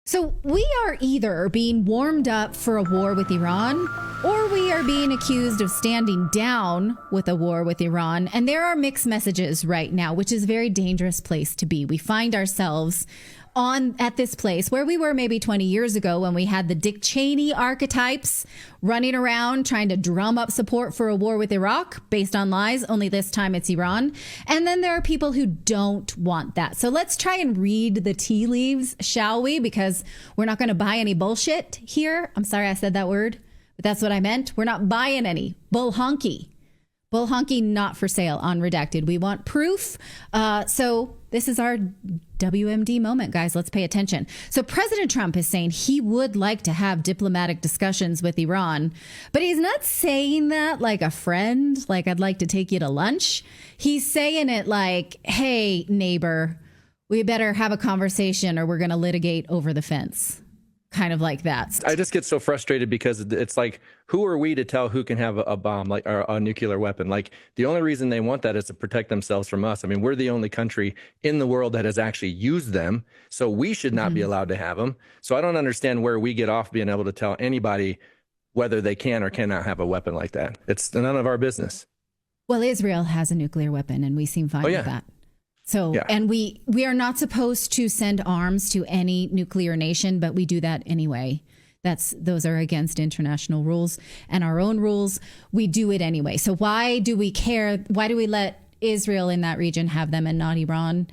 So we are either being warmed up for a war with Iran, or we are being accused of standing down with a war with Iran. And there are mixed messages right now, which is a very dangerous place to be. We find ourselves at this place where we were maybe 20 years ago when we had the Dick Cheney archetypes running around trying to drum up support for a war with Iraq based on lies, only this time it's Iran. And then there are people who don't want that. So let's try and read the tea leaves, shall we? Because we're not going to buy any bullshit here. I'm sorry I said that word, but that's what I meant. We're not buying any bull honky. Bull honky not for sale on Redacted. We want proof. So this is our WMD moment, guys. Let's pay attention. So President Trump is saying he would like to have diplomatic discussions with Iran, but he's not saying that like a friend, like I'd like to take you to lunch. He's saying it like, hey, neighbor, we better have a conversation or we're going to litigate over the fence. Kind of like that. I just get so frustrated because it's like, who are we to tell who can have a bomb, like, or a nuclear weapon? Like, the only reason they want that is to protect themselves from us. I mean, we're the only country in the world that has actually used them, so we should not be allowed to have them. So I don't understand where we get off being able to tell anybody whether they can or cannot have a weapon like that. It's none of our business. Well, Israel has a nuclear weapon, and we seem fine with that. So, yeah. And we are not supposed to send arms to any nuclear nation, but we do that anyway. Those are against international rules and our own rules. We do it anyway. So why do we care? Why do we let Israel in that region have them and not Iran?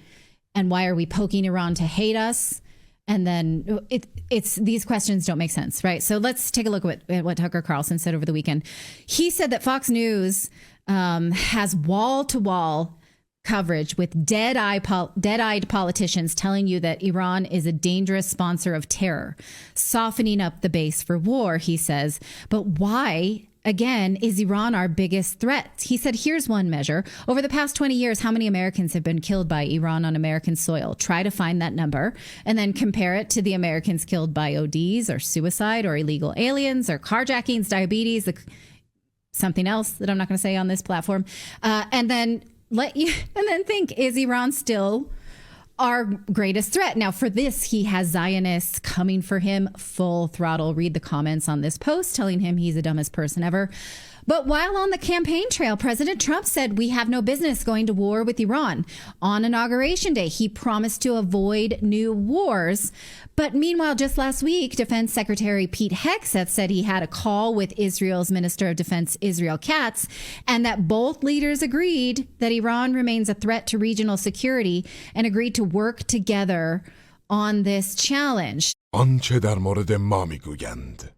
And why are we poking Iran to hate us? And then it's these questions don't make sense, right? So let's take a look at what Tucker Carlson said over the weekend. He said that Fox News has wall-to-wall coverage with dead-eyed politicians telling you that Iran is a dangerous sponsor of terror, softening up the base for war, he says. But why, again, is Iran our biggest threat? He said, here's one measure. Over the past 20 years, how many Americans have been killed by Iran on American soil? Try to find that number and then compare it to the Americans killed by ODs or suicide or illegal aliens or carjackings, diabetes, something else that I'm not going to say on this platform. And then think, is Iran still our greatest threat? Now, for this, he has Zionists coming for him full throttle. Read the comments on this post telling him he's the dumbest person ever. But while on the campaign trail, President Trump said we have no business going to war with Iran. On Inauguration Day, he promised to avoid new wars. But meanwhile, just last week, Defense Secretary Pete Hegseth said he had a call with Israel's Minister of Defense, Israel Katz, and that both leaders agreed that Iran remains a threat to regional security and agreed to work together on this challenge. آنچه در مورد ما میگویند